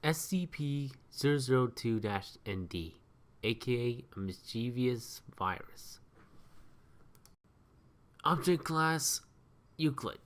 SCP-002-ND, aka a Michevious virus. Object Class Euclid.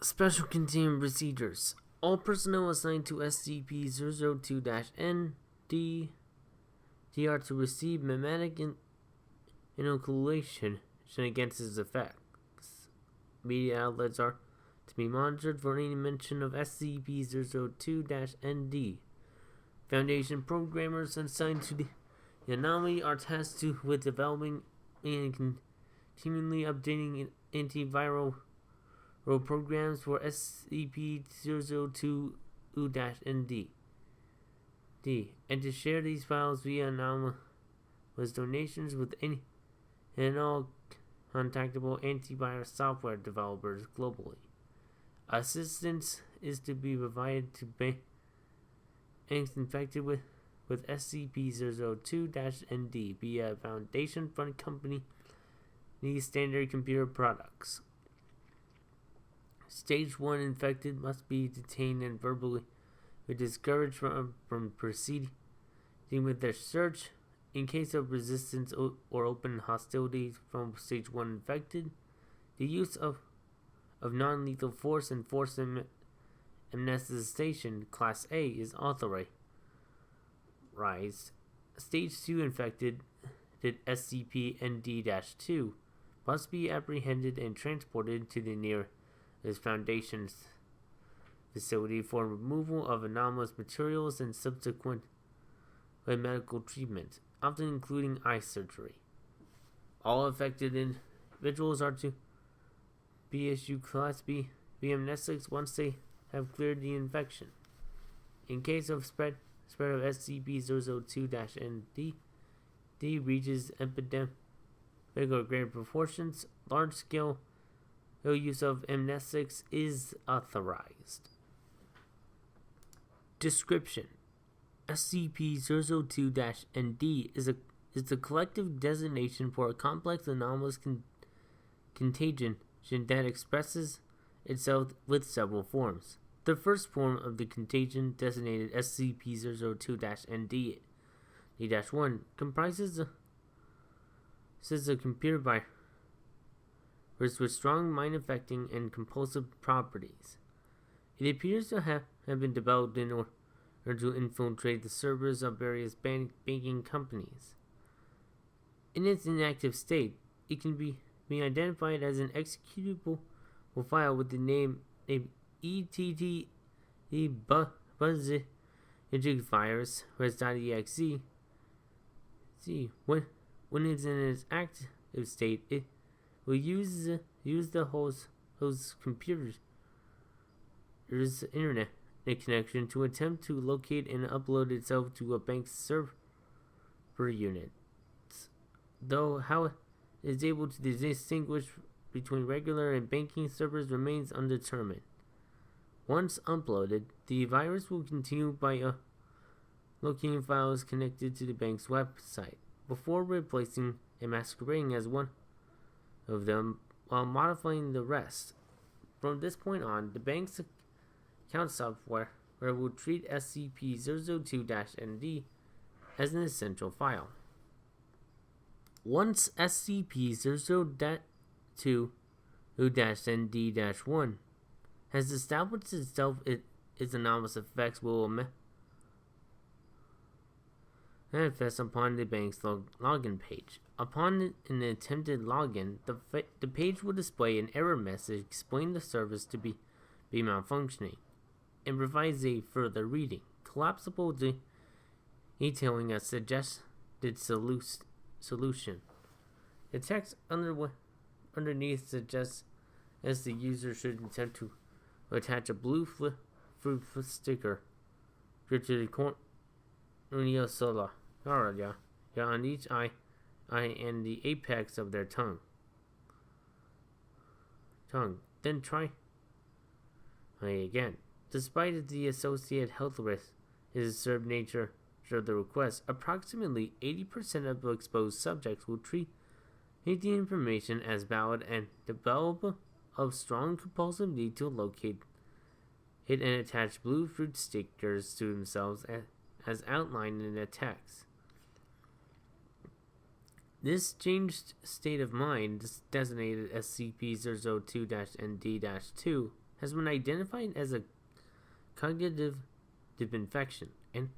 Special Containment Procedures. All personnel assigned to SCP-002-ND are to receive mimetic inoculation against its effects. Media outlets are to be monitored for any mention of SCP-002-ND. Foundation programmers assigned to the anomaly are tasked with developing and continually updating antiviral programs for SCP-002-ND, and to share these files via anomalous donations with any and all contactable antivirus software developers globally. Assistance is to be provided to banks infected with SCP-002-ND via a Foundation Fund Company standard computer products. Stage 1 infected must be detained and verbally discouraged from proceeding with their search. In case of resistance or open hostilities from Stage 1 infected, the use of non-lethal force and forced amnestisation Class A is authorized. Stage 2 infected SCP-ND-2 must be apprehended and transported to the nearest Foundation's facility for removal of anomalous materials and subsequent medical treatment, often including eye surgery. All affected individuals are to be issued Class B amnestics once they have cleared the infection. In case of spread of SCP-002-ND reaches epidemic or greater proportions, large-scale use of amnestics is authorized. Description: SCP-002-ND is the collective designation for a complex anomalous contagion that expresses itself with several forms. The first form of the contagion, designated SCP-002-ND-1, comprises a computer virus with strong mind-affecting and compulsive properties. It appears to have been developed in order to infiltrate the servers of various banking companies. In its inactive state, it can be identified as an executable file with the name ETT virus res.exe. When it's in its active state, it will use the host computer's internet connection to attempt to locate and upload itself to a bank's server unit. Though how it is able to distinguish between regular and banking servers remains undetermined. Once uploaded, the virus will continue by locating files connected to the bank's website before replacing and masquerading as one of them while modifying the rest. From this point on, the bank's account software will treat SCP-002-ND as an essential file. Once SCP-002-ND-1 has established itself, its anomalous effects will manifest upon the bank's login page. Upon an attempted login, the page will display an error message explaining the service to be malfunctioning, and provides a further reading, collapsible detailing a suggested solution. The text underneath suggests as the user should attempt to attach a blue fruit sticker to the cornea sola on each eye and the apex of their tongue. Then try again. Despite the associated health risk is the served nature of the request, approximately 80% of the exposed subjects will treat the information as valid and develop a strong compulsive need to locate hit and attach blue fruit stickers to themselves as outlined in the text. This changed state of mind, designated SCP-002-ND-2, has been identified as a cognitive infection and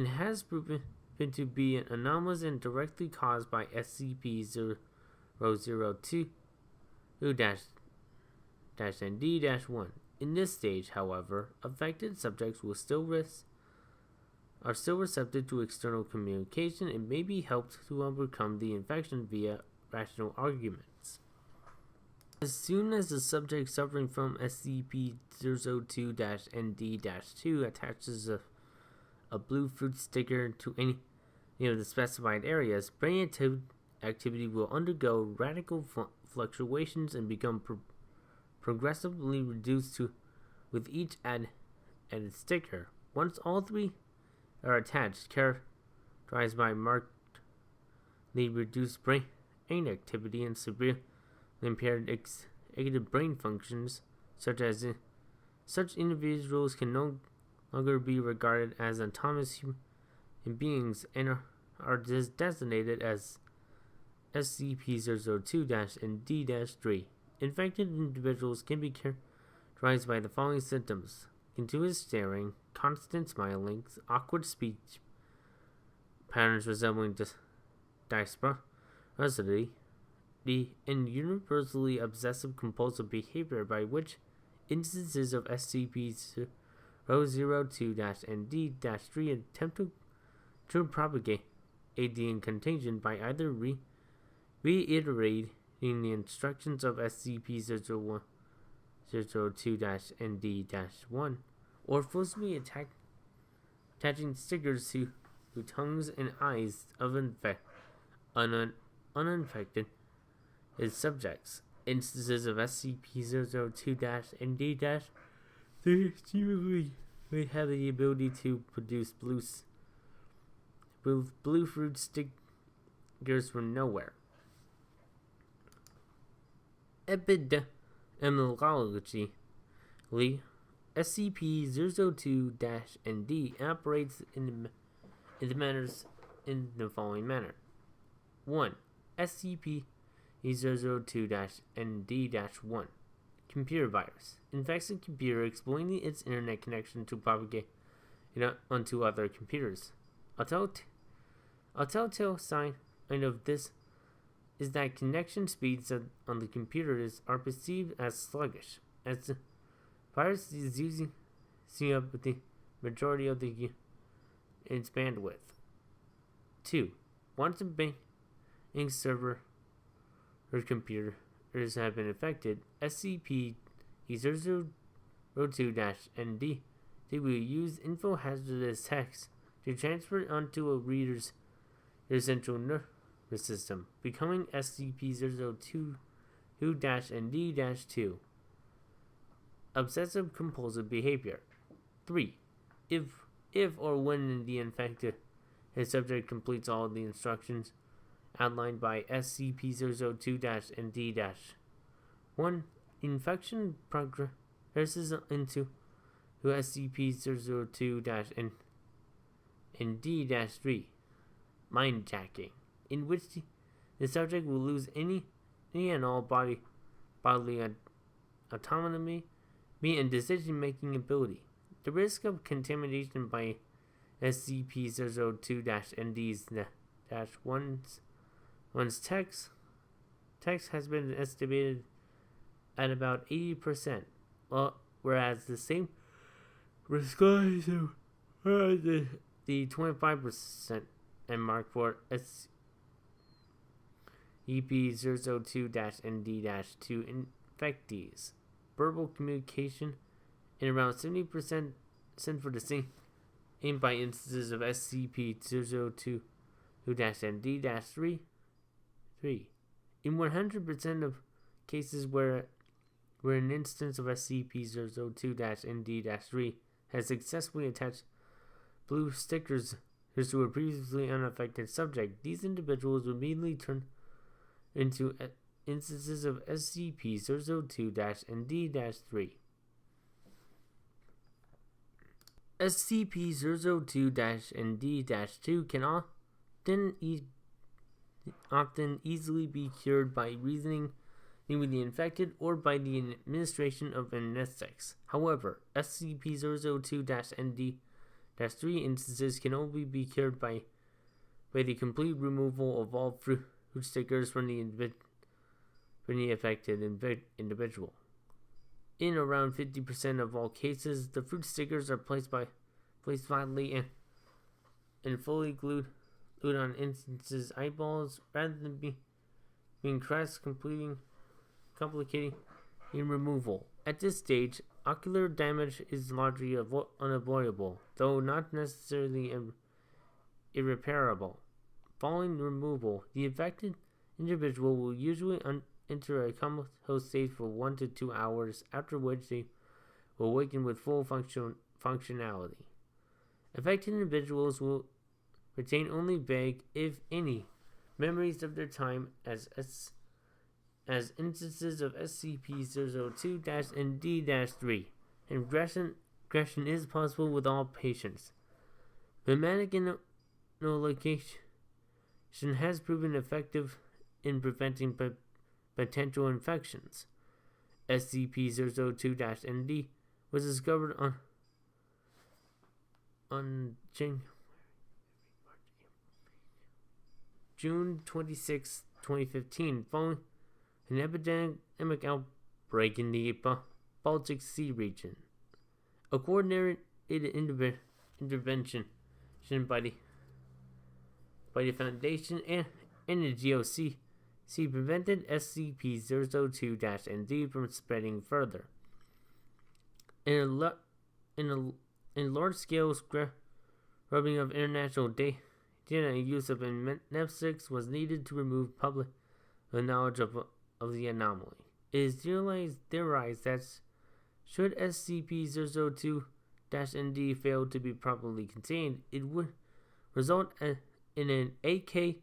has proven to be anomalous and directly caused by SCP-002-ND-1. In this stage, however, affected subjects are still receptive to external communication and may be helped to overcome the infection via rational arguments. As soon as the subject suffering from SCP-002-ND-2 attaches a blue fruit sticker to any of the specified areas, brain activity will undergo radical fluctuations and become progressively reduced with each added sticker. Once all three are attached, characterized by markedly reduced brain activity and severely impaired executive brain functions, such individuals can no longer be regarded as autonomous human beings and are designated as SCP-002-ND-3. Infected individuals can be characterized by the following symptoms: continuous staring, constant smiling, awkward speech patterns resembling dyspraxia, and universally obsessive-compulsive behavior, by which instances of SCP-002-ND-3 attempt to propagate the contagion by either reiterating the instructions of SCP-002-ND-1 or forcibly attaching stickers to tongues and eyes of uninfected subjects. Instances of SCP-002-ND-3 seemingly may have the ability to produce blue fruit stickers from nowhere. Epidemiologically, SCP-002-ND operates in the following manner. 1. SCP-002-ND-1 Computer virus infects a computer, exploiting its internet connection to propagate onto other computers. A telltale sign of this is that connection speeds on the computers are perceived as sluggish, as the virus is using up the majority of its bandwidth. 2. Once a banking server or computers have been affected, SCP-002-ND will use info-hazardous text to transfer it onto a reader's central nervous system, becoming SCP-002-ND-2. Obsessive-compulsive behavior. 3. If or when the infected subject completes all the instructions outlined by SCP-002-ND-1, infection progresses into SCP-002-ND-3, mindjacking, in which the subject will lose any and all bodily autonomy and decision-making ability. The risk of contamination by SCP-002-ND-1's text has been estimated at about 80%, whereas the same risk lies around the 25% mark for SCP-002-ND-2 infectees. Verbal communication, and around 70% for the same by instances of SCP-002-ND-3. In 100% of cases where an instance of SCP-002-ND-3 has successfully attached blue stickers to a previously unaffected subject, these individuals will immediately turn into instances of SCP-002-ND-3. SCP-002-ND-2 can often easily be cured by reasoning with the infected or by the administration of anesthetics. However, SCP-002-ND-3 instances can only be cured by the complete removal of all fruit stickers from the affected individual. In around 50% of all cases, the fruit stickers are placed flatly and fully glued on instances' eyeballs rather than being crushed, complicating in removal. At this stage, ocular damage is largely unavoidable, though not necessarily irreparable. Following removal, the affected individual will usually enter a comatose state for 1 to 2 hours, after which they will awaken with full functionality. Affected individuals will retain only vague, if any, memories of their time as instances of SCP-002-ND-3. And regression is possible with all patients. Mimetic inhalation has proven effective in preventing potential infections. SCP-002-ND was discovered on June 26, 2015, following an epidemic outbreak in the Baltic Sea region. A coordinated intervention by the Foundation and the GOC prevented SCP-002-ND from spreading further. In a large-scale scrubbing of international data and use of amnestics was needed to remove public knowledge of the anomaly. It is theorized that should SCP-002-ND fail to be properly contained, it would result in an 8K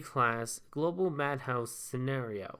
class global madhouse scenario.